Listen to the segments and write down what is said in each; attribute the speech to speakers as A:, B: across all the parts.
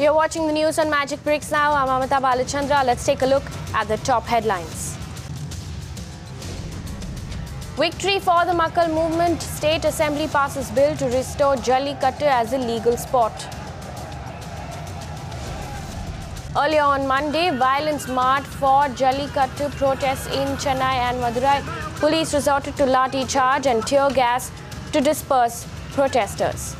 A: You're watching the news on Magic Bricks now. I'm Amita Balachandra. Let's take a look at the top headlines. Victory for the Makkal movement. State Assembly passes bill to restore Jallikattu as a legal sport. Earlier on Monday, violence marred for Jallikattu protests in Chennai and Madurai. Police resorted to lathi charge and tear gas to disperse protesters.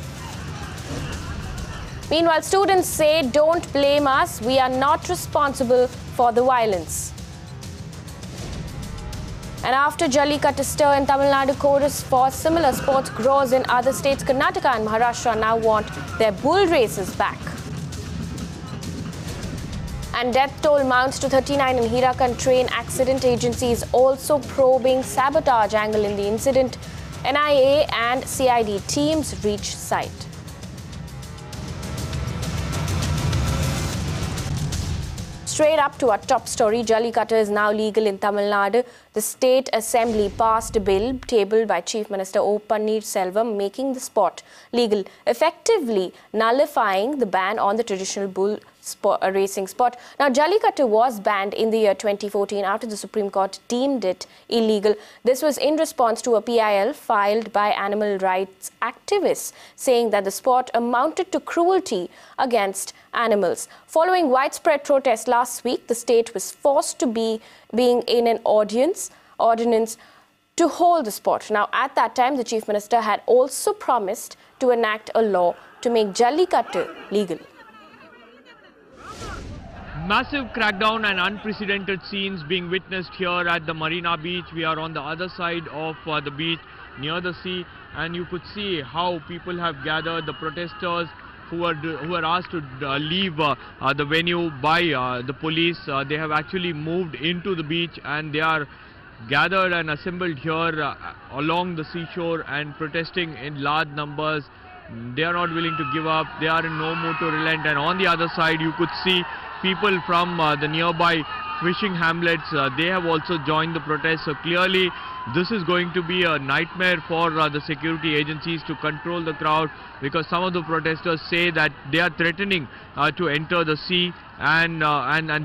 A: Meanwhile, students say, "Don't blame us, we are not responsible for the violence." And after Jallikattu stir in Tamil Nadu, chorus for similar sports grows in other states. Karnataka and Maharashtra now want their bull races back. And death toll mounts to 39 in Hirakan train accident. Agency is also probing sabotage angle in the incident. NIA and CID teams reach site. Straight up to our top story, Jallikattu is now legal in Tamil Nadu. The State Assembly passed a bill tabled by Chief Minister O. Pannirselvam making the sport legal, effectively nullifying the ban on the traditional bull racing sport. Now, Jallikattu was banned in the year 2014 after the Supreme Court deemed it illegal. This was in response to a PIL filed by animal rights activists saying that the sport amounted to cruelty against animals. Following widespread protests last week, the state was forced to being in an ordinance to hold the sport. Now, at that time, the Chief Minister had also promised to enact a law to make Jallikattu legal.
B: Massive crackdown and unprecedented scenes being witnessed here at the Marina Beach. We are on the other side of the beach near the sea, and you could see how people have gathered. The protesters who were asked to leave the venue by the police, they have actually moved into the beach and they are gathered and assembled here along the seashore and protesting in large numbers. They are not willing to give up. They are in no mood to relent. And on the other side, you could see people from the nearby fishing hamlets. They have also joined the protest. So clearly, this is going to be a nightmare for the security agencies to control the crowd, because some of the protesters say that they are threatening to enter the sea, and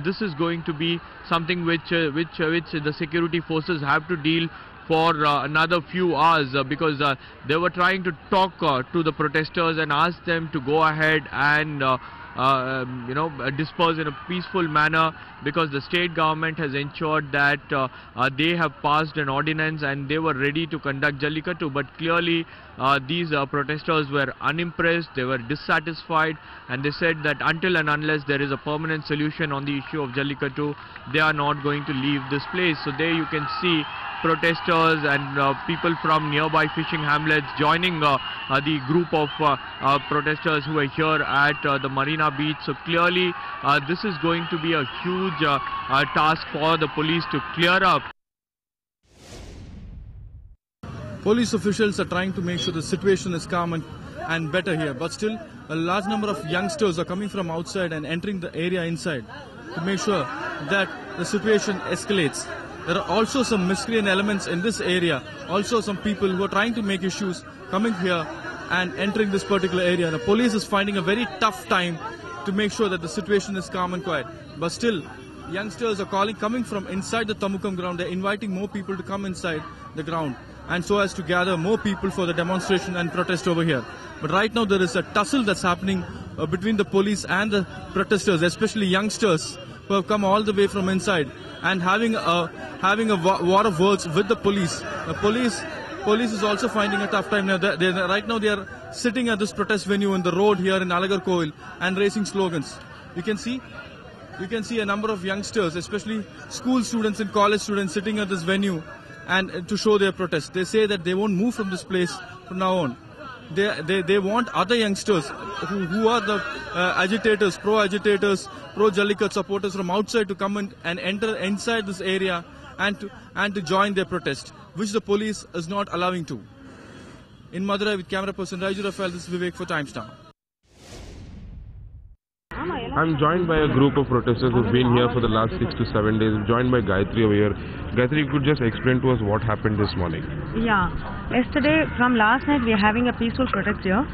B: this is going to be something which the security forces have to deal for another few hours, because they were trying to talk to the protesters and ask them to go ahead and disperse in a peaceful manner, because the state government has ensured that they have passed an ordinance and they were ready to conduct Jallikattu. But clearly these protesters were unimpressed, they were dissatisfied, and they said that until and unless there is a permanent solution on the issue of Jallikattu, they are not going to leave this place. So there you can see protesters and people from nearby fishing hamlets joining the group of protesters who are here at the Marina Beach. So clearly this is going to be a huge task for the police to clear up.
C: Police officials are trying to make sure the situation is calm and better here, but still a large number of youngsters are coming from outside and entering the area inside to make sure that the situation escalates. There are also some miscreant elements in this area, also some people who are trying to make issues coming here and entering this particular area. The police is finding a very tough time to make sure that the situation is calm and quiet. But still, youngsters are coming from inside the Tamukam ground. They're inviting more people to come inside the ground, and so as to gather more people for the demonstration and protest over here. But right now there is a tussle that's happening between the police and the protesters, especially youngsters who have come all the way from inside and having a war of words with the police. The police is also finding a tough time. Right now they are sitting at this protest venue in the road here in Alagarkovil and raising slogans. You can see a number of youngsters, especially school students and college students, sitting at this venue and to show their protest. They say that they won't move from this place from now on. They want other youngsters who are the agitators, pro-agitators, pro-Jallikattu supporters from outside to come and enter inside this area and to join their protest, which the police is not allowing to. In Madurai, with camera person Raiju Rafael, this is Vivek for Times Now.
D: I'm joined by a group of protesters who've been here for the last 6 to 7 days. I'm joined by Gayatri over here. Gayatri, you could just explain to us what happened this morning.
E: Yeah. Yesterday, from last night, we are having a peaceful protest here.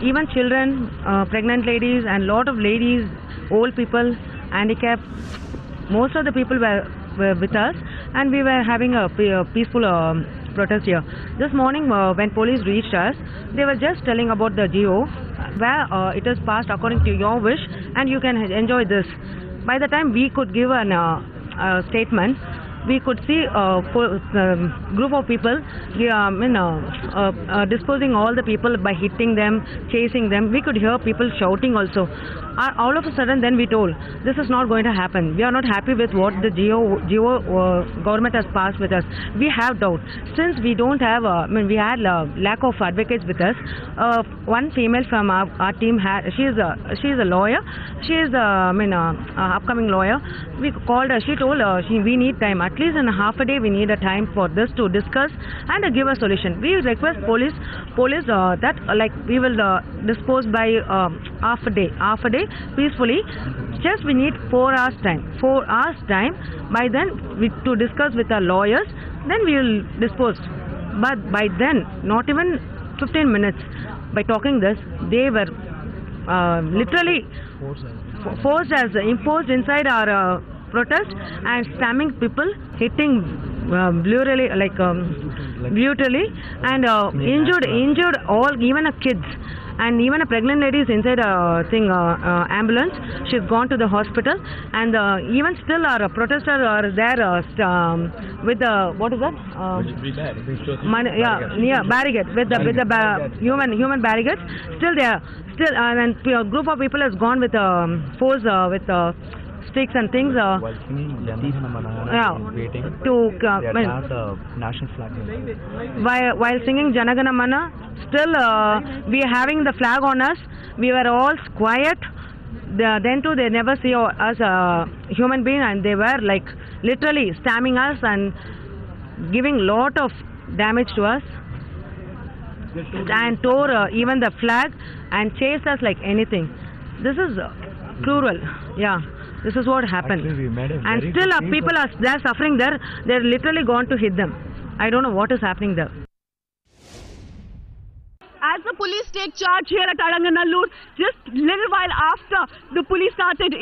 E: even children, pregnant ladies, and lot of ladies, old people, handicapped. Most of the people were with us, and we were having a peaceful protest here. This morning, when police reached us, they were just telling about the GO, where it is passed according to your wish, and you can enjoy this. By the time we could give a statement, we could see a group of people disposing all the people by hitting them, chasing them. We could hear people shouting also. All of a sudden then we told, this is not going to happen. We are not happy with what the GO government has passed with us. We have doubt. Since we don't have, we had lack of advocates with us. One female from our team, she is a lawyer. She is upcoming lawyer. We called her. She told we need time. At least in half a day we need a time for this to discuss and give a solution. We request police that we will dispose by half a day peacefully. Just we need 4 hours time. 4 hours time. By then to discuss with our lawyers. Then we will dispose. But by then, not even 15 minutes. By talking this, they were literally forced as imposed inside our protest and stabbing people, hitting brutally, and injured all, even kids, and even a pregnant lady is inside ambulance. She's gone to the hospital, and even still our protesters are there with the what is that? Barricade with the human barricades. Still there, and a group of people has gone with force with sticks and things.
F: While singing waiting to have the national flag.
E: While singing Janagana Mana, still we are having the flag on us. We were all quiet. Then too, they never see us a human being, and they were literally stabbing us and giving lot of damage to us, and tore even the flag and chased us like anything. This is cruel. Yeah. This is what happened. And still people they're suffering there. They're literally gone to hit them. I don't know what is happening there.
G: As the police take charge here at Alanganallur, just little while after the police started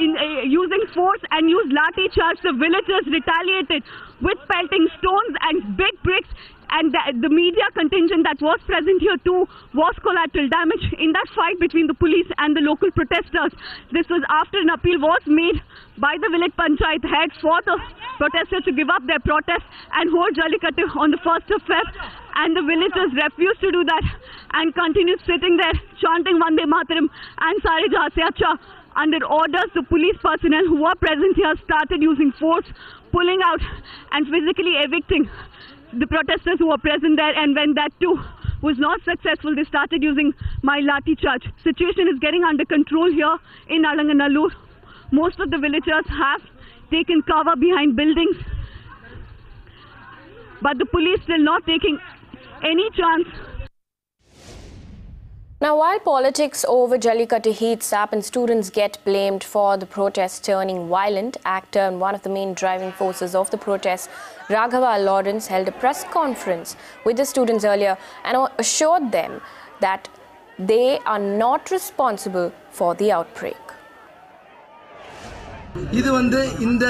G: using force and used lathi charge, the villagers retaliated with pelting stones and big bricks. And the media contingent that was present here too was collateral damage in that fight between the police and the local protesters. This was after an appeal was made by the village panchayat head for the protesters to give up their protest and hold Jallikattu on the 1st of Feb. And the villagers refused to do that and continued sitting there chanting Vande Mataram and Sare Jahan Se Acha. Under orders, the police personnel who were present here started using force, pulling out and physically evicting the protesters who were present there, and when that too was not successful, they started using my lathi charge. Situation is getting under control here in Alanganallur. Most of the villagers have taken cover behind buildings, but the police still not taking any chance.
A: Now, while politics over Jallikattu heats up and students get blamed for the protests turning violent, actor and one of the main driving forces of the protests, Raghava Lawrence, held a press conference with the students earlier and assured them that they are not responsible for the outbreak.
H: இது இந்த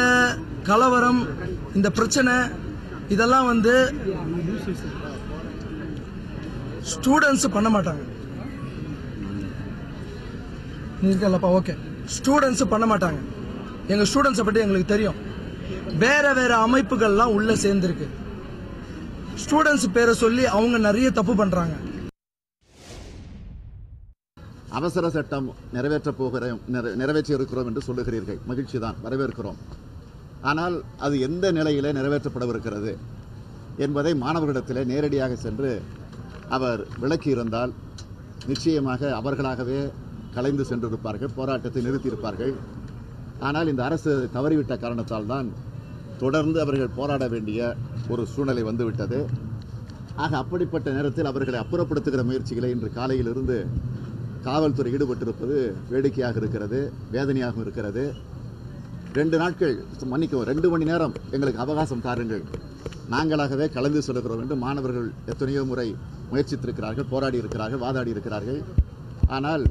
H: கலவரம் இந்த பிரச்சனை இதெல்லாம் students பண்ண மாட்டாங்க. நீங்கலப்பா okay students பண்ண மாட்டாங்க. எங்க ஸ்டூடண்ட்ஸ் பத்தி எங்களுக்கு தெரியும். வேற அமைப்புகள்லாம் உள்ள சேர்ந்திருக்கு. ஸ்டூடண்ட்ஸ் பேரை சொல்லி அவங்க நிறைய தப்பு பண்றாங்க.
I: அவசர சட்டம் நிறைவேற்றியிருக்கிறோம் என்று சொல்லுகிறீர்கள். மகிழ்ச்சிதான், வரவேற்கிறோம். ஆனால் அது எந்த நிலையிலே நிறைவேற்றப்படவிருக்கிறது என்பதை மாணவர்களிடத்திலே நேரடியாக சென்று அவர் விளக்கியிருந்தால் நிச்சயமாக அவர்களாகவே கலைந்து சென்றிருப்பார்கள், போராட்டத்தை நிறுத்தியிருப்பார்கள். ஆனால் இந்த அரசு தவறிவிட்ட காரணத்தால் தான் தொடர்ந்து அவர்கள் போராட வேண்டிய ஒரு சூழ்நிலை வந்துவிட்டது. ஆக அப்படிப்பட்ட நேரத்தில் அவர்களை அப்புறப்படுத்துகிற முயற்சிகளை இன்று காலையிலிருந்து காவல்துறை ஈடுபட்டிருப்பது வேடிக்கையாக இருக்கிறது, வேதனையாக இருக்கிறது. 2 நாட்கள் மன்னிக்கவும் 2 மணி நேரம் எங்களுக்கு அவகாசம் தாருங்கள், நாங்களாகவே கலந்து செல்கிறோம் என்று மாணவர்கள் எத்தனையோ முறை முயற்சித்திருக்கிறார்கள், போராடி இருக்கிறார்கள், வாதாடி இருக்கிறார்கள். ஆனால்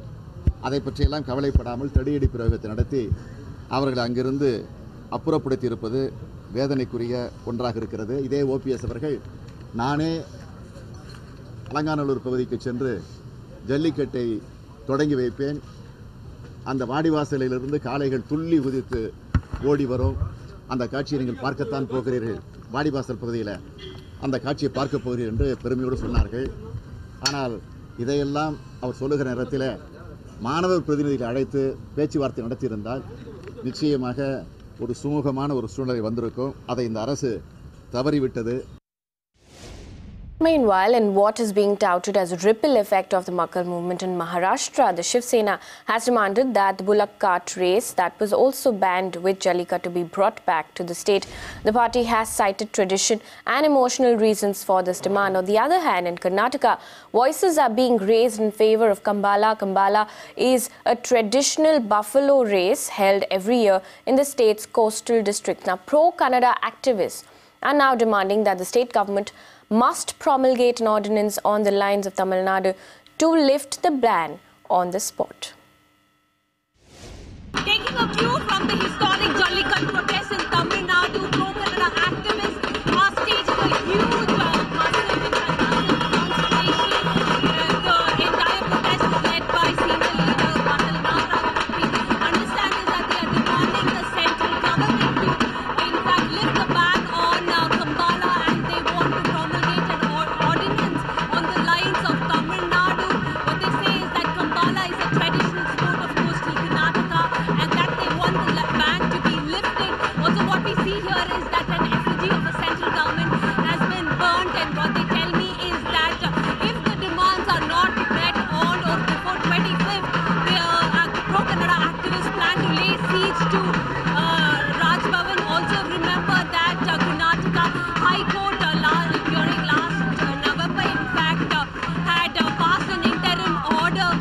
I: அதை பற்றியெல்லாம் கவலைப்படாமல் தடியடி பிரயோகத்தை நடத்தி அவர்களை அங்கிருந்து அப்புறப்படுத்தி இருப்பது வேதனைக்குரிய ஒன்றாக இருக்கிறது. இதே ஓபிஎஸ் அவர்கள் நானே அலங்காநல்லூர் பகுதிக்கு சென்று ஜல்லிக்கட்டை தொடங்கி வைப்பேன், அந்த வாடிவாசலிலிருந்து காளைகள் துள்ளி குதித்து ஓடி வரும், அந்த காட்சியை நீங்கள் பார்க்கத்தான் போகிறீர்கள், வாடிவாசல் பகுதியில் அந்த காட்சியை பார்க்க போகிறீர்கள் என்று பெருமையோடு சொன்னார்கள். ஆனால் இதையெல்லாம் அவர் சொல்லுகிற நேரத்தில் மாணவர் பிரதிநிதிகளை அழைத்து பேச்சுவார்த்தை நடத்தியிருந்தால் நிச்சயமாக ஒரு சுமூகமான ஒரு சூழ்நிலை வந்திருக்கும். அதை இந்த அரசு தவறிவிட்டது.
A: Meanwhile, in what is being touted as a ripple effect of the Makar movement in Maharashtra, the Shiv Sena has demanded that the bullock cart race that was also banned with Jallikattu be brought back to the state. The party has cited tradition and emotional reasons for this demand. On the other hand, in Karnataka, voices are being raised in favor of Kambala. Kambala is a traditional buffalo race held every year in the state's coastal district. Now, pro-Kannada activists are now demanding that the state government must promulgate an ordinance on the lines of Tamil Nadu to lift the ban on the spot.
J: Taking a cue from the historic Jallikattu protest in Tamil Nadu, pro-Kannada activists are staging a huge massive demonstration. The entire protest is led by senior leader Vatal Nagarajan. Understanding that they are demanding the central government to, in fact, lift the ban on Kambala, and they want to promulgate an ordinance on the lines of Tamil Nadu. What they say is that Kambala is a traditional sport of coastal Karnataka, and that they want the ban to be lifted. Also, what we see here is that an effigy of the central government has been burnt, and what they tell me is that if the demands are not met on or before 25th, the pro-Kannada activists plan to lay siege to Raj Bhavan. Also, remember that Karnataka High Court during last November, in fact, had passed an interim order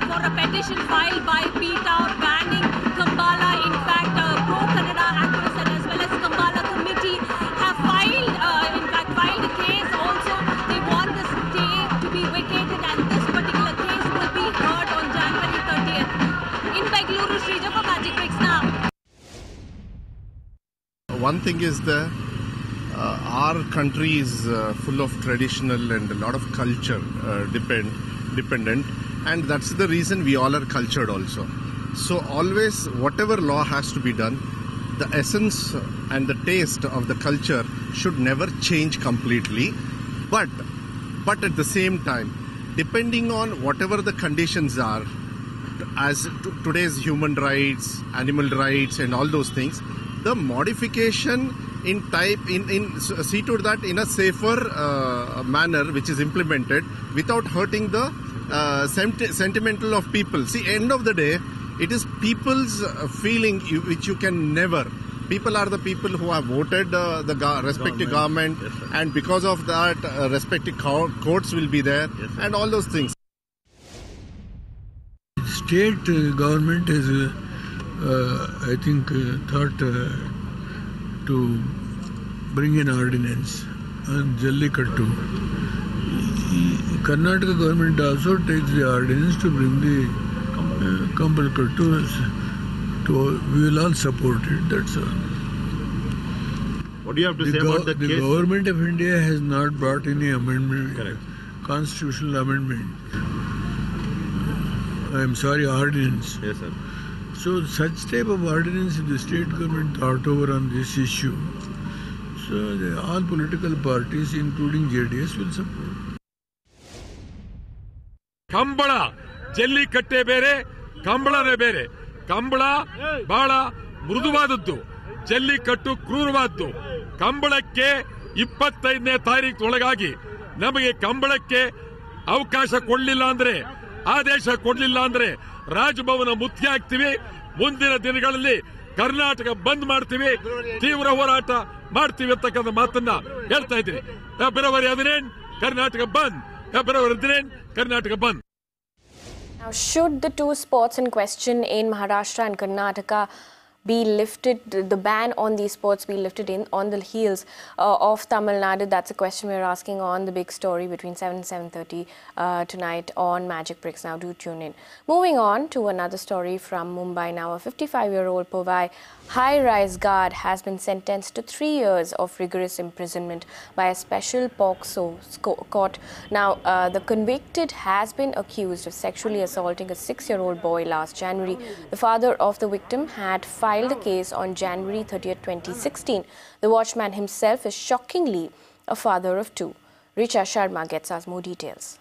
J: for a petition filed by PETA banning Kambala. In fact, pro-Kannada activists and as well as Kambala committee have filed a case. Also, they want the stay to be vacated, and this particular case will be heard on January 30th. In Bengaluru, Srija for Magic Bricks now.
K: One thing is our country is full of traditional and a lot of culture dependent, and that's the reason we all are cultured also. So always whatever law has to be done, the essence and the taste of the culture should never change completely, but at the same time, depending on whatever the conditions are, as today's human rights, animal rights and all those things, the modification in see to that in a safer manner which is implemented without hurting the sentimental of people. See, end of the day, it is people's feeling which you can never. People are the people who have voted the respective government, yes, and because of that, respective courts will be there, yes, and all those things.
L: State government has, I think, thought to bring an ordinance on Jallikattu. Karnataka government also takes the ordinance to bring the Kambala. We will all support it, that's all.
M: What do you have to say about that case?
L: The government of India has not brought any amendment, correct, constitutional amendment. I am sorry, ordinance.
M: Yes, sir.
L: So such type of ordinance the state government thought over on this issue. So all political parties, including JDS, will support.
N: Kambala ಜಲ್ಲಿಕಟ್ಟೆ ಬೇರೆ, ಕಂಬಳನೇ ಬೇರೆ. ಕಂಬಳ ಬಹಳ ಮೃದುವಾದದ್ದು, ಜಲ್ಲಿಕಟ್ಟು ಕ್ರೂರವಾದ್ದು. ಕಂಬಳಕ್ಕೆ 25ನೇ ತಾರೀಖೊಳಗಾಗಿ ನಮಗೆ ಕಂಬಳಕ್ಕೆ ಅವಕಾಶ ಕೊಡಲಿಲ್ಲ ಅಂದ್ರೆ, ಆದೇಶ ಕೊಡಲಿಲ್ಲ ಅಂದ್ರೆ ರಾಜಭವನ ಮುತ್ತಿಗೆ ಹಾಕ್ತೀವಿ. ಮುಂದಿನ ದಿನಗಳಲ್ಲಿ ಕರ್ನಾಟಕ ಬಂದ್ ಮಾಡ್ತೀವಿ, ತೀವ್ರ ಹೋರಾಟ ಮಾಡ್ತೀವಿ ಅಂತಕ್ಕಂಥ ಮಾತನ್ನ ಹೇಳ್ತಾ ಇದ್ದೀನಿ. February 18 Karnataka bandh, February 18 Karnataka bandh.
A: Now, should the two sports in question in Maharashtra and Karnataka be lifted, the ban on these sports be lifted on the heels of Tamil Nadu? That's a question we're asking on the big story between 7 and 7:30 tonight on Magic Bricks. Now do tune in. Moving on to another story from Mumbai now. A 55-year-old Powai high-rise guard has been sentenced to 3 years of rigorous imprisonment by a special POCSO court. Now, the convicted has been accused of sexually assaulting a 6-year-old boy last January. The father of the victim had filed a case on January 30th, 2016. The watchman himself is shockingly a father of 2. Richa Sharma gets us more details.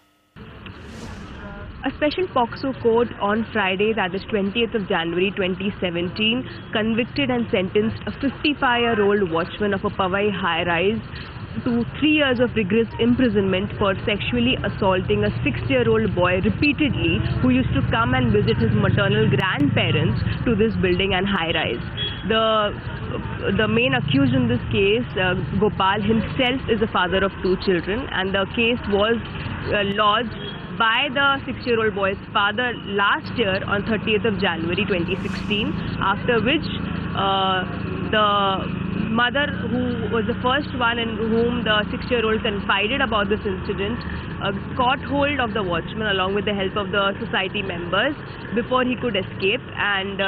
O: A special POCSO court on Friday, that is 20th of January 2017, convicted and sentenced a 55-year-old watchman of a Powai high-rise to 3 years of rigorous imprisonment for sexually assaulting a 6-year-old boy repeatedly, who used to come and visit his maternal grandparents to this building and high-rise. The main accused in this case, Gopal himself, is the father of 2 children, and the case was lodged by the 6-year-old boy's father last year on 30th of January 2016, after which the mother, who was the first one in whom the 6-year-old confided about this incident, caught hold of the watchman along with the help of the society members before he could escape, and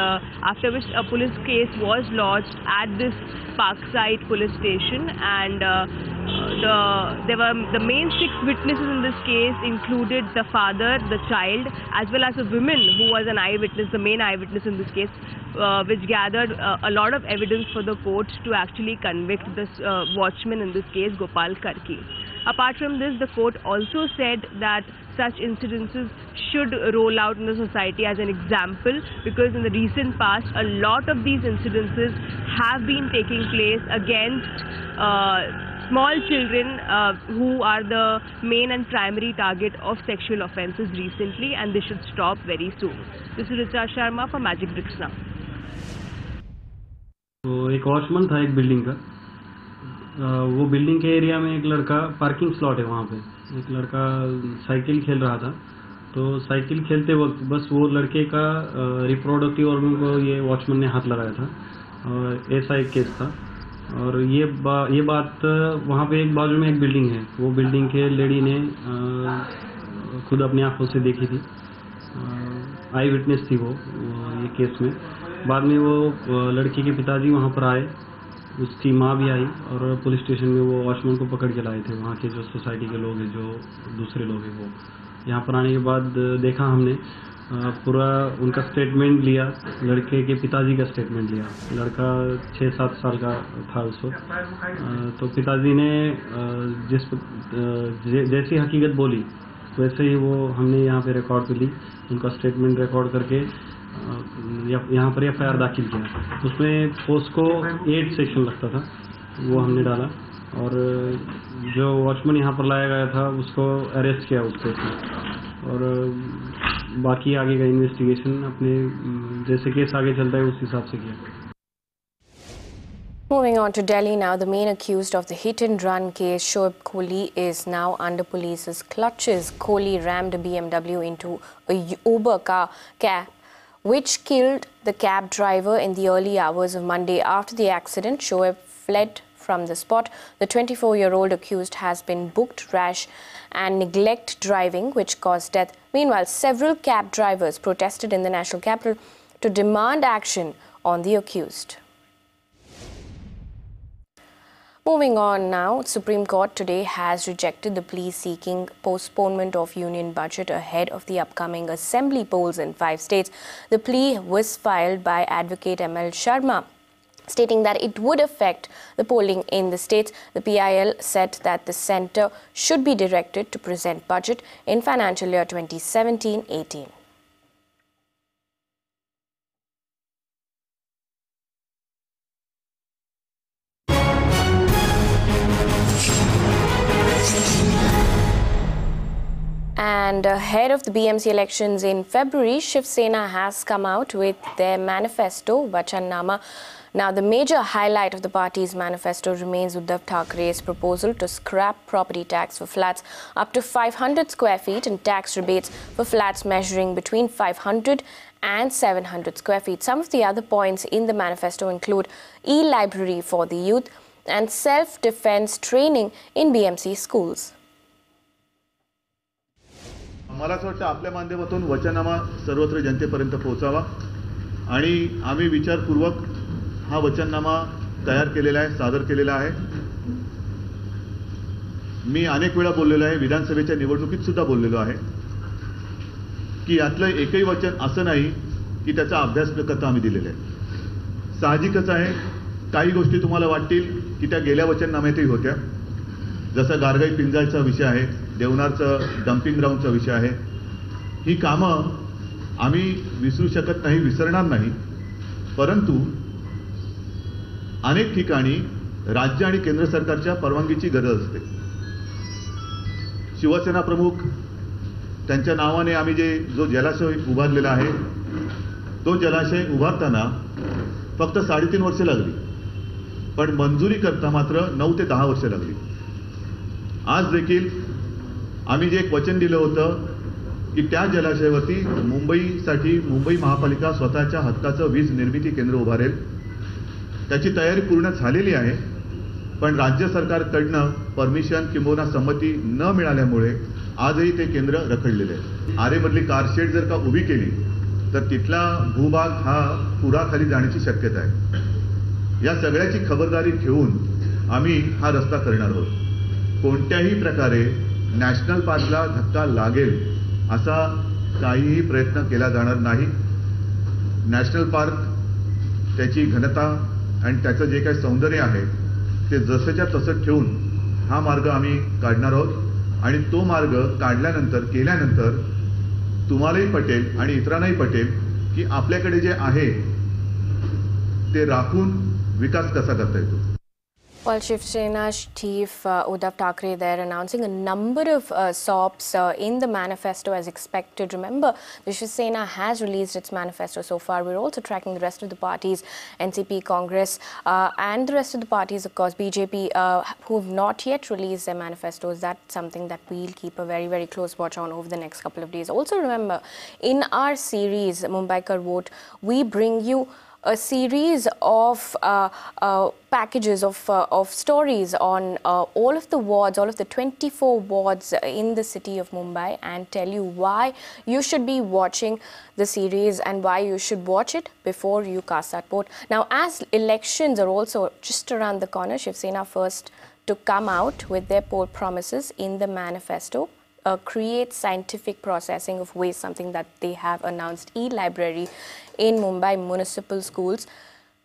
O: after which a police case was lodged at this Parkside police station, and the main 6 witnesses in this case included the father, the child, as well as a woman who was an eyewitness, the main eyewitness in this case, which gathered a lot of evidence for the court to actually convict this watchman in this case, Gopal Karki. Apart from this, the court also said that such incidences should roll out in the society as an example, because in the recent past, a lot of these incidences have been taking place against small children who are the main and primary target of sexual offences recently, and they should stop very soon. This is Richa Sharma for Magic Bricks Now.
P: तो एक watchman था एक building का, वो building के area में एक लड़का, पार्किंग स्लॉट है वहाँ पे, एक लड़का साइकिल खेल रहा था। तो साइकिल खेलते वक्त बस वो लड़के का रिप्रोडक्टिव ऑर्गन को ये वॉचमैन ने हाथ लगाया था, और ऐसा एक केस था। और ये बात वहाँ पे एक बाजू में एक बिल्डिंग है, वो बिल्डिंग के लेडी ने खुद अपनी आंखों से देखी थी, आई विटनेस थी वो ये केस में। बाद में वो लड़की के पिताजी वहाँ पर आए, उसकी माँ भी आई, और पुलिस स्टेशन में वो वॉचमैन को पकड़ के लाए थे। वहाँ के जो सोसाइटी के लोग हैं, जो दूसरे लोग हैं, वो यहाँ पर आने के बाद देखा हमने, पूरा उनका स्टेटमेंट लिया, लड़के के पिताजी का स्टेटमेंट लिया। लड़का 6-7 साल का था उस वक्त। तो पिताजी ने जैसी हकीकत बोली वैसे ही वो हमने यहाँ पे रिकॉर्ड पे ली, उनका स्टेटमेंट रिकॉर्ड करके यहाँ पर FIR दाखिल किया। उसमें पोस्को 8 सेक्शन लगता था, वो हमने डाला, और जो वॉचमैन यहाँ पर लाया गया था उसको अरेस्ट किया उस केस में। और बाकी आगे का इन्वेस्टिगेशन अपने जैसे केस आगे चलता है उस हिसाब से किया।
A: Moving on to Delhi now, the main accused of the hit-and-run case, Shoaib Kohli, is now under police's clutches. Kohli rammed a BMW into a Uber cab, which killed the cab driver in the early hours of Monday. After the accident, Shoaib fled from the spot. The 24-year-old accused has been booked rash and neglect driving, which caused death. Meanwhile, several cab drivers protested in the national capital to demand action on the accused. Moving on now, Supreme Court today has rejected the plea seeking postponement of union budget ahead of the upcoming assembly polls in 5 states. The plea was filed by Advocate ML Sharma, stating that it would affect the polling in the states. The PIL said that the centre should be directed to present budget in financial year 2017-18. And ahead of the BMC elections in February, Shiv Sena has come out with their manifesto, Vachannama. Now, the major highlight of the party's manifesto remains Uddhav Thackeray's proposal to scrap property tax for flats up to 500 square feet and tax rebates for flats measuring between 500 and 700 square feet. Some of the other points in the manifesto include e-library for the youth and self-defense training in BMC schools.
Q: मला असं वाटतं आपल्या माध्यमातून वचननामा सर्वत्र जनतेपर्यंत पोहोचावा आणि आम्ही विचारपूर्वक हा वचननामा तयार केलेला आहे, सादर केलेला आहे. मी अनेक वेळा बोललेलो आहे, विधानसभेच्या निवडणुकीत सुद्धा बोललेलो आहे की यातलं एकही वचन असं नाही की त्याचा अभ्यास न करता आम्ही दिलेला आहे. साहजिकच आहे, काही गोष्टी तुम्हाला वाटतील की त्या गेल्या वचननाम्यातही होत्या, जसं गारगाई पिंजाळचा विषय आहे, देवनारचं डम्पिंग ग्राउंडचा विषय आहे. ही कामं आम्ही विसरू शकत नाही, विसरणार नाही. परंतु अनेक ठिकाणी राज्य आणि केंद्र सरकारच्या परवानगीची गरज असते. शिवसेना प्रमुख त्यांच्या नावाने आम्ही जो जलाशय उभारलेला आहे, तो जलाशय उभारताना फक्त 3.5 वर्ष लागली, पण मंजुरी करता मात्र 9 ते 10 वर्ष लागली. आज देखील आम्ही जे एक वचन दिलं होतं की त्या जलाशयावरती मुंबईसाठी मुंबई महापालिका स्वतःच्या हक्काचं वीज निर्मिती केंद्र उभारेल, त्याची तयारी पूर्ण झालेली आहे. पण राज्य सरकारकडनं परमिशन किंवा संमती न मिळाल्यामुळे आजही ते केंद्र रखडलेले आहे. आरेमधली कारशेड जर का उभी केली तर तिथला भूभाग हा पुराखाली जाण्याची शक्यता आहे. या सगळ्याची खबरदारी घेऊन आम्ही हा रस्ता करणार आहोत. कोणत्याही प्रकारे नॅशनल पार्कला धक्का लागेल असा काहीही प्रयत्न केला जाणार नाही. नॅशनल पार्क त्याची घनता आणि त्याचं जे काही सौंदर्य आहे ते जसंच्या तसं ठेवून हा मार्ग आम्ही काढणार आहोत आणि तो मार्ग काढल्यानंतर केल्यानंतर तुम्हालाही पटेल आणि इतरांनाही पटेल की आपल्याकडे जे आहे ते राखून विकास कसा करता येतो.
A: Well, Shiv Sena Chief Uddhav Thackeray there announcing a number of SOPs in the manifesto as expected. Remember, the Shiv Sena has released its manifesto so far. We're also tracking the rest of the parties, NCP, Congress, and the rest of the parties, of course, BJP, who have not yet released their manifestos. That's something that we'll keep a very, very close watch on over the next couple of days. Also, remember, in our series, Mumbaikar Vote, we bring you a series of packages of stories on all of the wards, all of the 24 wards in the city of Mumbai, and tell you why you should be watching the series and why you should watch it before you cast that vote. Now, as elections are also just around the corner, Shiv Sena first to come out with their poll promises in the manifesto. Create scientific processing of waste, something that they have announced, e-library in Mumbai municipal schools,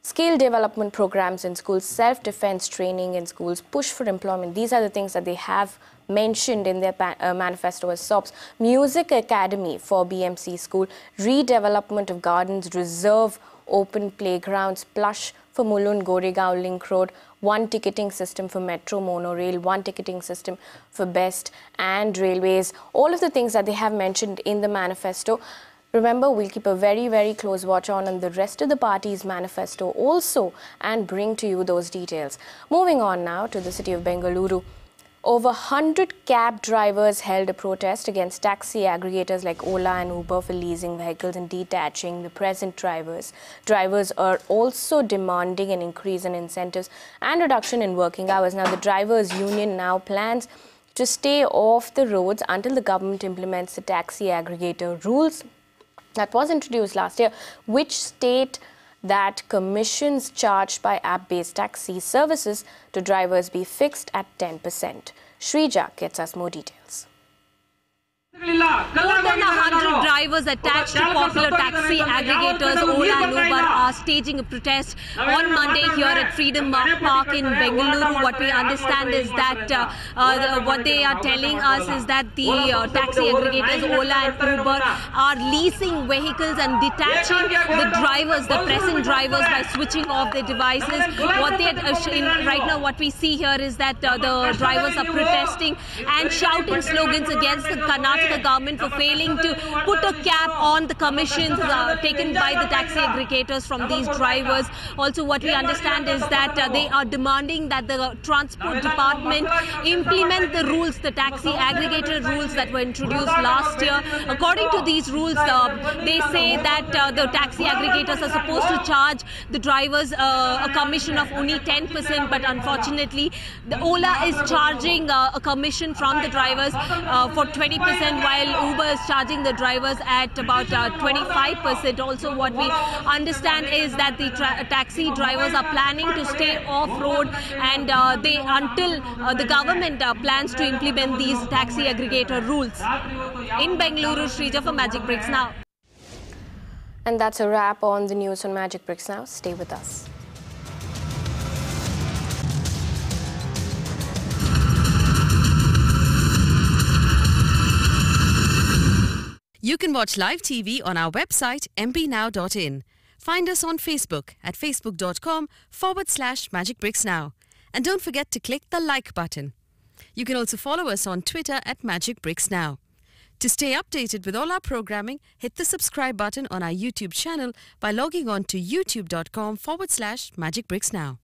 A: skill development programs in schools, self-defense training in schools, push for employment. These are the things that they have mentioned in their manifesto as SOPs. Music academy for BMC school, redevelopment of gardens, reserve open playgrounds, plush for Mulund Goregaon Link Road, one ticketing system for metro, monorail, one ticketing system for BEST and railways. All of the things that they have mentioned in the manifesto. Remember, we'll keep a very, very close watch on the rest of the party's manifesto also and bring to you those details. Moving on now to the city of Bengaluru. Over 100 cab drivers held a protest against taxi aggregators like Ola and Uber for leasing vehicles and detaching the present drivers. Drivers are also demanding an increase in incentives and reduction in working hours. Now, the drivers' union now plans to stay off the roads until the government implements the taxi aggregator rules that was introduced last year, which state that commissions charged by app-based taxi services to drivers be fixed at 10%. Shrija gets us more details.
J: More than 100 drivers attached to popular taxi aggregators Ola and Uber are staging a protest on Monday here at Freedom Park in Bengaluru. What we understand is that what they are telling us is that the taxi aggregators Ola and Uber are leasing vehicles and detaching the drivers, the present drivers, by switching off their devices. What they right now, what we see here is that the drivers are protesting and shouting slogans against the Karnataka the government for failing to put a cap on the commissions taken by the taxi aggregators from these drivers. Also, what we understand is that they are demanding that the transport department implement the rules, the taxi aggregator rules that were introduced last year. According to these rules, they say that the taxi aggregators are supposed to charge the drivers a commission of only 10%, but unfortunately, the Ola is charging a commission from the drivers for 20%, while Uber is charging the drivers at about 25%. Also, what we understand is that the taxi drivers are planning to stay off-road, and until the government plans to implement these taxi aggregator rules. In Bengaluru, Shrija for Magic Bricks Now.
A: And that's a wrap on the news on Magic Bricks Now. Stay with us.
R: You can watch live TV on our website mpnow.in. Find us on Facebook at facebook.com/magicbricksnow. And don't forget to click the like button. You can also follow us on Twitter at magicbricksnow. To stay updated with all our programming, hit the subscribe button on our YouTube channel by logging on to youtube.com/magicbricksnow.